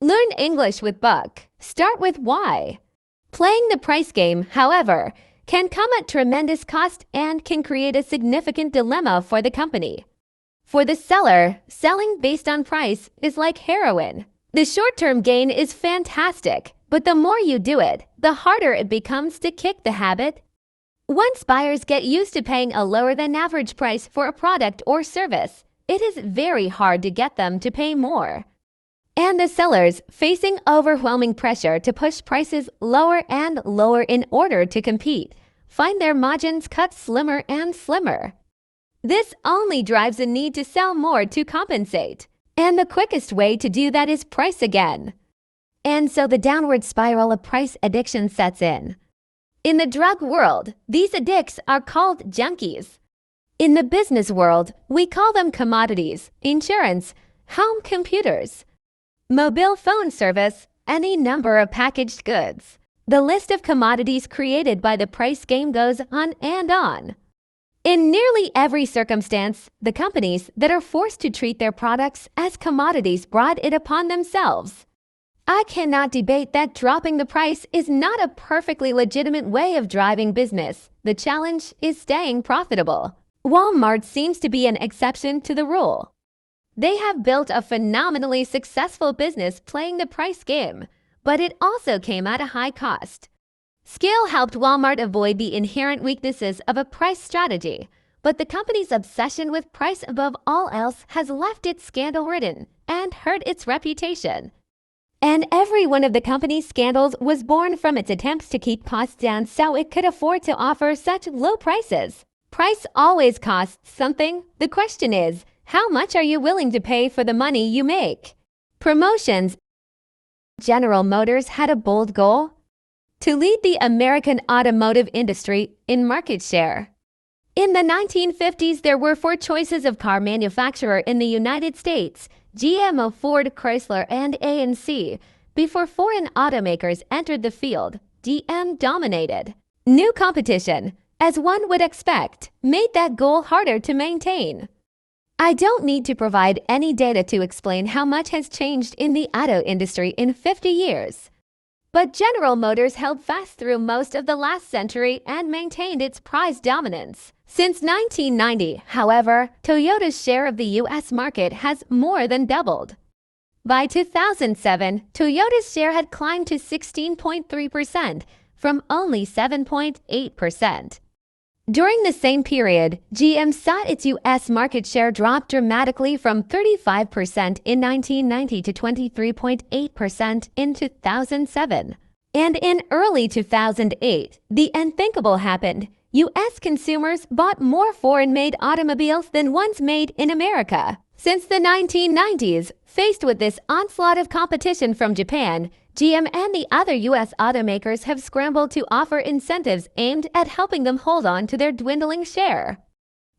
Learn English with Buck. Start with why. Playing the price game, however, can come at tremendous cost and can create a significant dilemma for the company. For the seller, selling based on price is like heroin. The short-term gain is fantastic, but the more you do it, the harder it becomes to kick the habit. Once buyers get used to paying a lower than average price for a product or service, it is very hard to get them to pay more. And the sellers, facing overwhelming pressure to push prices lower and lower in order to compete, find their margins cut slimmer and slimmer. This only drives a need to sell more to compensate. And the quickest way to do that is price again. And so the downward spiral of price addiction sets in. In the drug world, these addicts are called junkies. In the business world, we call them commodities, insurance, home computers, mobile phone service, any number of packaged goods. The list of commodities created by the price game goes on and on. In nearly every circumstance, the companies that are forced to treat their products as commodities brought it upon themselves. I cannot debate that dropping the price is not a perfectly legitimate way of driving business. The challenge is staying profitable. Walmart seems to be an exception to the rule. They have built a phenomenally successful business playing the price game, but it also came at a high cost. Scale helped Walmart avoid the inherent weaknesses of a price strategy, but the company's obsession with price above all else has left it scandal-ridden and hurt its reputation. And every one of the company's scandals was born from its attempts to keep costs down so it could afford to offer such low prices. Price always costs something. The question is, how much are you willing to pay for the money you make? Promotions. General Motors had a bold goal: to lead the American automotive industry in market share. In the 1950s, there were 4 choices of car manufacturer in the United States: GM, Ford, Chrysler, and A&C. Before foreign automakers entered the field, GM dominated. New competition, as one would expect, made that goal harder to maintain. I don't need to provide any data to explain how much has changed in the auto industry in 50 years. But General Motors held fast through most of the last century and maintained its price dominance. Since 1990, however, Toyota's share of the U.S. market has more than doubled. By 2007, Toyota's share had climbed to 16.3% from only 7.8%. During the same period, GM saw its U.S. market share drop dramatically from 35% in 1990 to 23.8% in 2007. And in early 2008, the unthinkable happened. U.S. consumers bought more foreign-made automobiles than ones made in America. Since the 1990s, faced with this onslaught of competition from Japan, GM and the other U.S. automakers have scrambled to offer incentives aimed at helping them hold on to their dwindling share.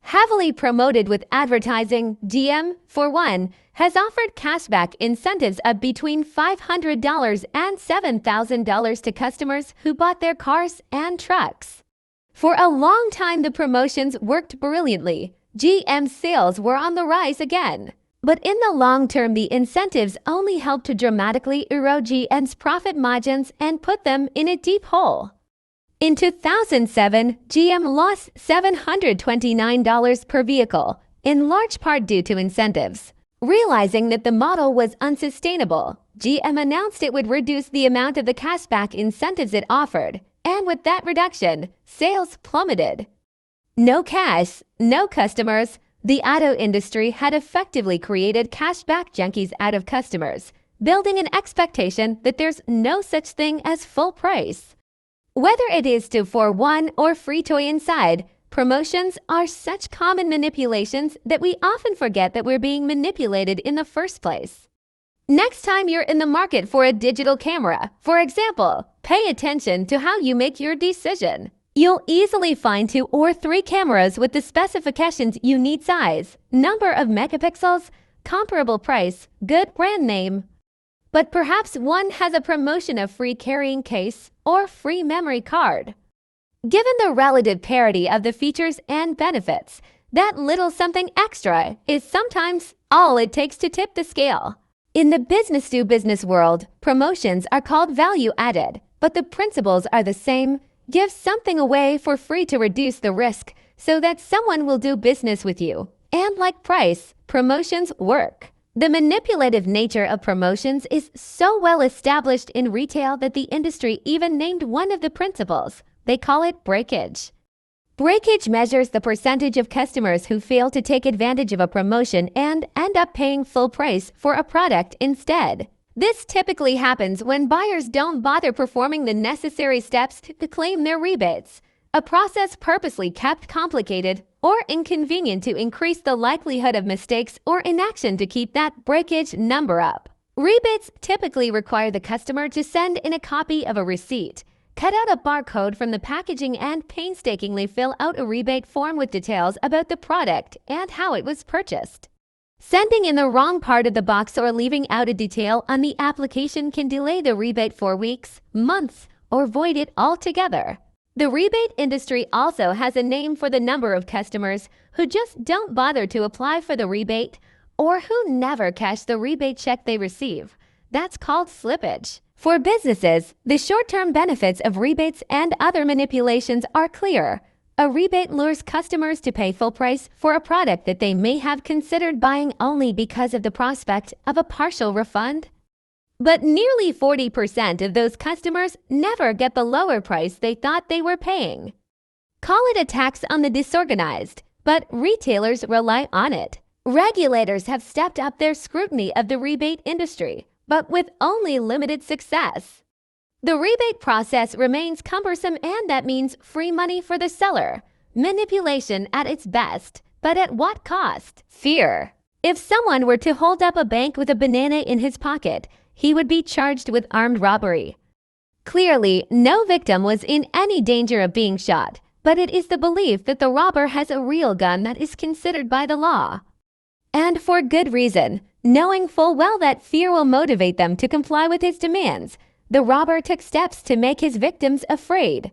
Heavily promoted with advertising, GM, for one, has offered cashback incentives of between $500 and $7,000 to customers who bought their cars and trucks. For a long time, the promotions worked brilliantly. GM's sales were on the rise again. But in the long term, the incentives only helped to dramatically erode GM's profit margins and put them in a deep hole. In 2007, GM lost $729 per vehicle, in large part due to incentives. Realizing that the model was unsustainable, GM announced it would reduce the amount of the cashback incentives it offered, and with that reduction, sales plummeted. No cash, no customers. The auto industry had effectively created cashback junkies out of customers, building an expectation that there's no such thing as full price. Whether it is 2-for-1 or free toy inside, promotions are such common manipulations that we often forget that we're being manipulated in the first place. Next time you're in the market for a digital camera, for example, pay attention to how you make your decision. You'll easily find 2 or 3 cameras with the specifications you need: size, number of megapixels, comparable price, good brand name. But perhaps one has a promotion of free carrying case or free memory card. Given the relative parity of the features and benefits, that little something extra is sometimes all it takes to tip the scale. In the business-to-business world, promotions are called value-added, but the principles are the same. Give something away for free to reduce the risk so that someone will do business with you. And like price, promotions work. The manipulative nature of promotions is so well established in retail that the industry even named one of the principles. They call it breakage. Breakage measures the percentage of customers who fail to take advantage of a promotion and end up paying full price for a product instead. This typically happens when buyers don't bother performing the necessary steps to claim their rebates, a process purposely kept complicated or inconvenient to increase the likelihood of mistakes or inaction to keep that breakage number up. Rebates typically require the customer to send in a copy of a receipt, cut out a barcode from the packaging, and painstakingly fill out a rebate form with details about the product and how it was purchased. Sending in the wrong part of the box or leaving out a detail on the application can delay the rebate for weeks, months, or void it altogether. The rebate industry also has a name for the number of customers who just don't bother to apply for the rebate or who never cash the rebate check they receive. That's called slippage. For businesses, the short-term benefits of rebates and other manipulations are clear. A rebate lures customers to pay full price for a product that they may have considered buying only because of the prospect of a partial refund. But nearly 40% of those customers never get the lower price they thought they were paying. Call it a tax on the disorganized, but retailers rely on it. Regulators have stepped up their scrutiny of the rebate industry, but with only limited success. The rebate process remains cumbersome, and that means free money for the seller. Manipulation at its best, but at what cost? Fear. If someone were to hold up a bank with a banana in his pocket, he would be charged with armed robbery. Clearly, no victim was in any danger of being shot, but it is the belief that the robber has a real gun that is considered by the law. And for good reason. Knowing full well that fear will motivate them to comply with his demands, the robber took steps to make his victims afraid.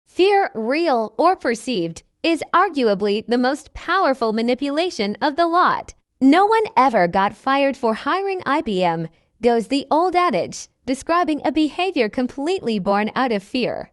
Fear, real or perceived, is arguably the most powerful manipulation of the lot. No one ever got fired for hiring IBM, goes the old adage, describing a behavior completely born out of fear.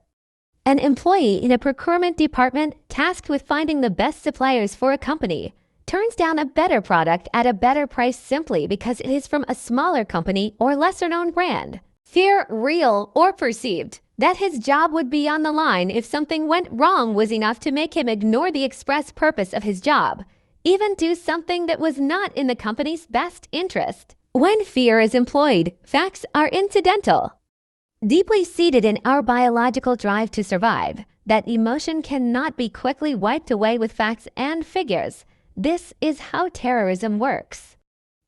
An employee in a procurement department tasked with finding the best suppliers for a company turns down a better product at a better price simply because it is from a smaller company or lesser-known brand. Fear, real or perceived, that his job would be on the line if something went wrong was enough to make him ignore the express purpose of his job, even do something that was not in the company's best interest. When fear is employed, facts are incidental. Deeply seated in our biological drive to survive, that emotion cannot be quickly wiped away with facts and figures. This is how terrorism works.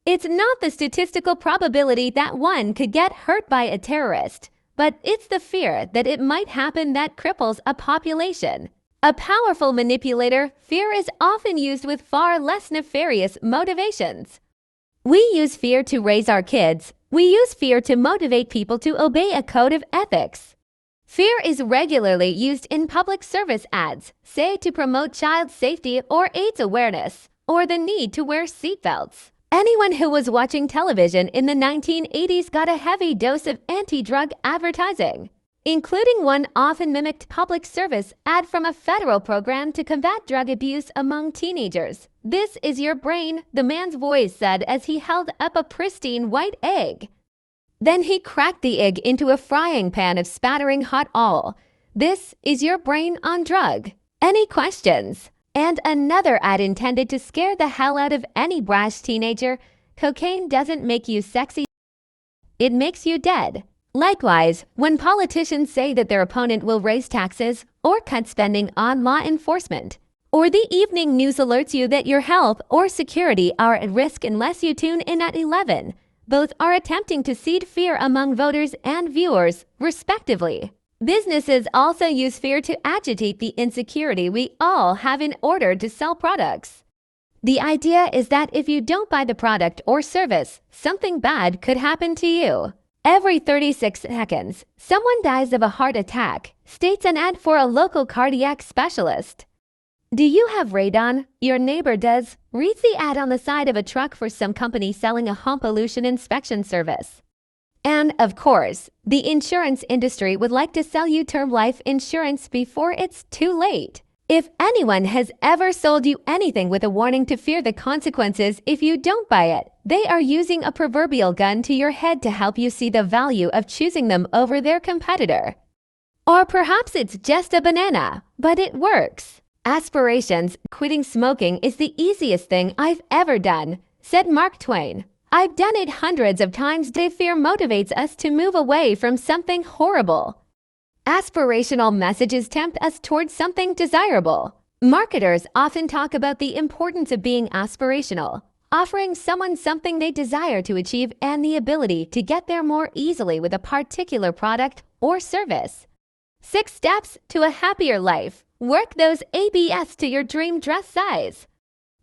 It's not the statistical probability that one could get hurt by a terrorist, but it's the fear that it might happen that cripples a population. A powerful manipulator, fear is often used with far less nefarious motivations. We use fear to raise our kids. We use fear to motivate people to obey a code of ethics. Fear is regularly used in public service ads, say to promote child safety or AIDS awareness, or the need to wear seatbelts. Anyone who was watching television in the 1980s got a heavy dose of anti-drug advertising, including one often mimicked public service ad from a federal program to combat drug abuse among teenagers. "This is your brain," the man's voice said as he held up a pristine white egg. Then he cracked the egg into a frying pan of spattering hot oil. "This is your brain on drug. Any questions?" And another ad intended to scare the hell out of any brash teenager. "Cocaine doesn't make you sexy. It makes you dead." Likewise, when politicians say that their opponent will raise taxes or cut spending on law enforcement, or the evening news alerts you that your health or security are at risk unless you tune in at 11, both are attempting to seed fear among voters and viewers, respectively. Businesses also use fear to agitate the insecurity we all have in order to sell products. The idea is that if you don't buy the product or service, something bad could happen to you. Every 36 seconds, someone dies of a heart attack, states an ad for a local cardiac specialist. Do you have radon? Your neighbor does. Reads the ad on the side of a truck for some company selling a home pollution inspection service. And, of course, the insurance industry would like to sell you term life insurance before it's too late. If anyone has ever sold you anything with a warning to fear the consequences if you don't buy it, they are using a proverbial gun to your head to help you see the value of choosing them over their competitor. Or perhaps it's just a banana, but it works. Aspirations, quitting smoking is the easiest thing I've ever done, said Mark Twain. I've done it hundreds of times. Fear motivates us to move away from something horrible. Aspirational messages tempt us towards something desirable. Marketers often talk about the importance of being aspirational, offering someone something they desire to achieve and the ability to get there more easily with a particular product or service. 6 steps to a happier life. Work those ABS to your dream dress size.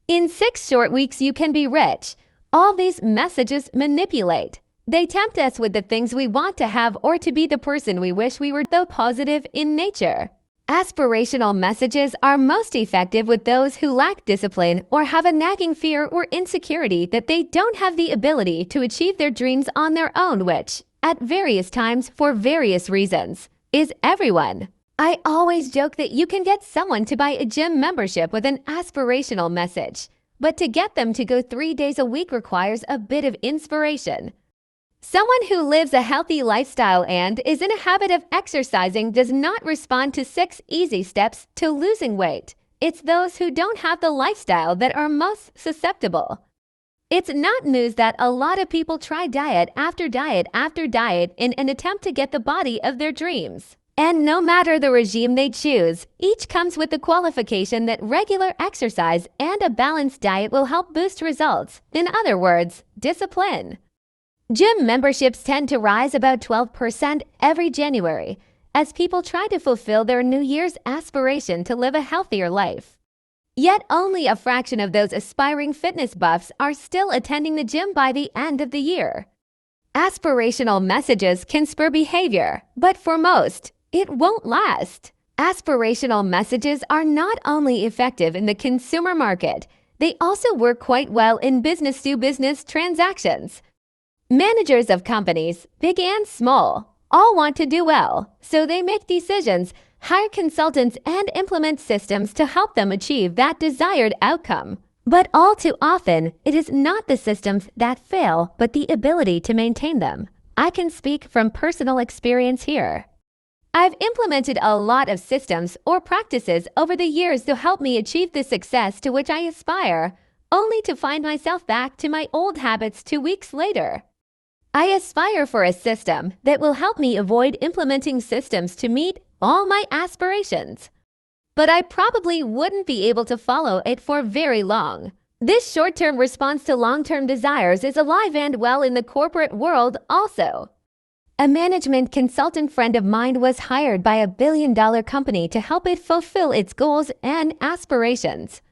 In 6 short weeks, you can be rich. All these messages manipulate. They tempt us with the things we want to have or to be the person we wish we were, though positive in nature. Aspirational messages are most effective with those who lack discipline or have a nagging fear or insecurity that they don't have the ability to achieve their dreams on their own, which, at various times for various reasons, is everyone. I always joke that you can get someone to buy a gym membership with an aspirational message, but to get them to go 3 days a week requires a bit of inspiration. Someone who lives a healthy lifestyle and is in a habit of exercising does not respond to 6 easy steps to losing weight. It's those who don't have the lifestyle that are most susceptible. It's not news that a lot of people try diet after diet after diet in an attempt to get the body of their dreams. And no matter the regime they choose, each comes with the qualification that regular exercise and a balanced diet will help boost results. In other words, discipline. Gym memberships tend to rise about 12% every January as people try to fulfill their New Year's aspiration to live a healthier life. Yet only a fraction of those aspiring fitness buffs are still attending the gym by the end of the year. Aspirational messages can spur behavior, but for most, it won't last. Aspirational messages are not only effective in the consumer market, they also work quite well in business-to-business transactions. Managers of companies, big and small, all want to do well, so they make decisions, hire consultants, and implement systems to help them achieve that desired outcome. But all too often, it is not the systems that fail, but the ability to maintain them. I can speak from personal experience here. I've implemented a lot of systems or practices over the years to help me achieve the success to which I aspire, only to find myself back to my old habits 2 weeks later. I aspire for a system that will help me avoid implementing systems to meet all my aspirations. But I probably wouldn't be able to follow it for very long. This short-term response to long-term desires is alive and well in the corporate world also. A management consultant friend of mine was hired by a billion-dollar company to help it fulfill its goals and aspirations.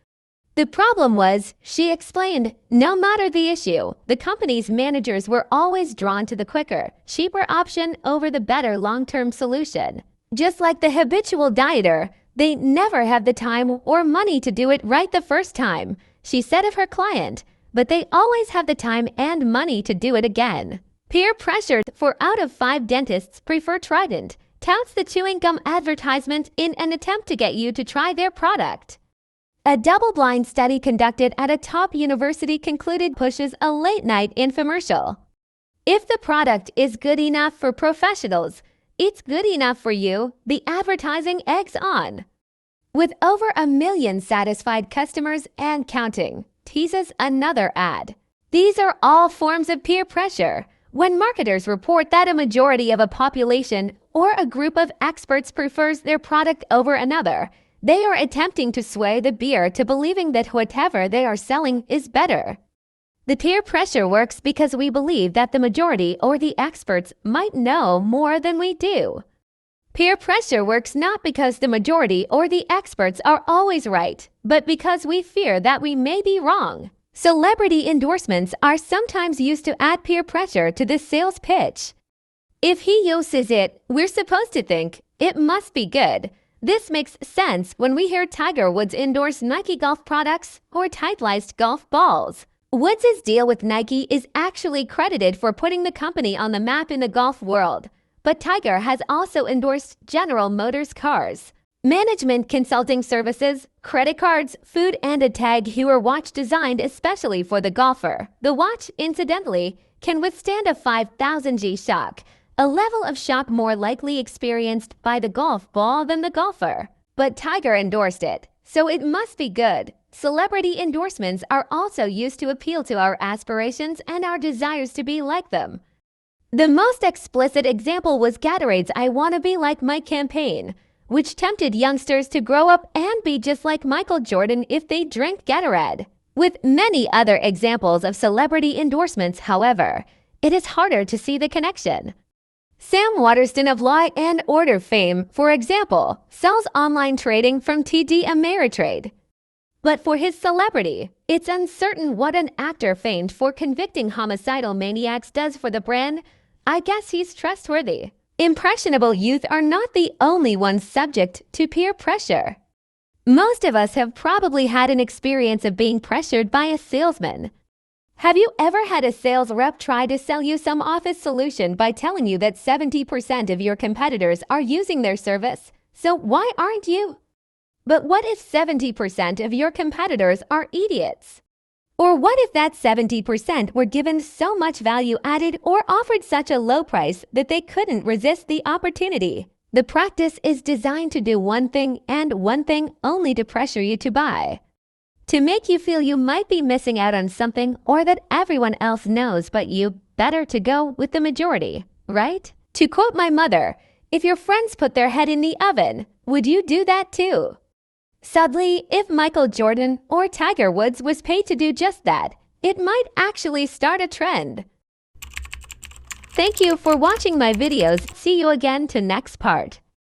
The problem was, she explained, no matter the issue, the company's managers were always drawn to the quicker, cheaper option over the better long-term solution. Just like the habitual dieter, they never have the time or money to do it right the first time, she said of her client, but they always have the time and money to do it again. Peer pressure. 4 out of 5 dentists prefer Trident, touts the chewing gum advertisement in an attempt to get you to try their product. A double-blind study conducted at a top university concluded pushes a late-night infomercial. If the product is good enough for professionals, it's good enough for you, the advertising eggs on. With over 1 million satisfied customers and counting, teases another ad. These are all forms of peer pressure. When marketers report that a majority of a population or a group of experts prefers their product over another, they are attempting to sway the buyer to believing that whatever they are selling is better. The peer pressure works because we believe that the majority or the experts might know more than we do. Peer pressure works not because the majority or the experts are always right, but because we fear that we may be wrong. Celebrity endorsements are sometimes used to add peer pressure to the sales pitch. If he uses it, we're supposed to think it must be good. This makes sense when we hear Tiger Woods endorse Nike golf products or Titleist golf balls. Woods' deal with Nike is actually credited for putting the company on the map in the golf world, but Tiger has also endorsed General Motors cars, management consulting services, credit cards, food, and a Tag Heuer watch designed especially for the golfer. The watch, incidentally, can withstand a 5,000 G shock, a level of shock more likely experienced by the golf ball than the golfer. But Tiger endorsed it, so it must be good. Celebrity endorsements are also used to appeal to our aspirations and our desires to be like them. The most explicit example was Gatorade's I Wanna Be Like Mike campaign, which tempted youngsters to grow up and be just like Michael Jordan if they drank Gatorade. With many other examples of celebrity endorsements, however, it is harder to see the connection. Sam Waterston of Law and Order fame, for example, sells online trading from TD Ameritrade. But for his celebrity, it's uncertain what an actor famed for convicting homicidal maniacs does for the brand. I guess he's trustworthy. Impressionable youth are not the only ones subject to peer pressure. Most of us have probably had an experience of being pressured by a salesman. Have you ever had a sales rep try to sell you some office solution by telling you that 70% of your competitors are using their service, so why aren't you? But what if 70% of your competitors are idiots? Or what if that 70% were given so much value added or offered such a low price that they couldn't resist the opportunity? The practice is designed to do one thing and one thing only, to pressure you to buy. To make you feel you might be missing out on something or that everyone else knows but you, better to go with the majority, right? To quote my mother, if your friends put their head in the oven, would you do that too? Sadly, if Michael Jordan or Tiger Woods was paid to do just that, it might actually start a trend. Thank you for watching my videos. See you again to next part.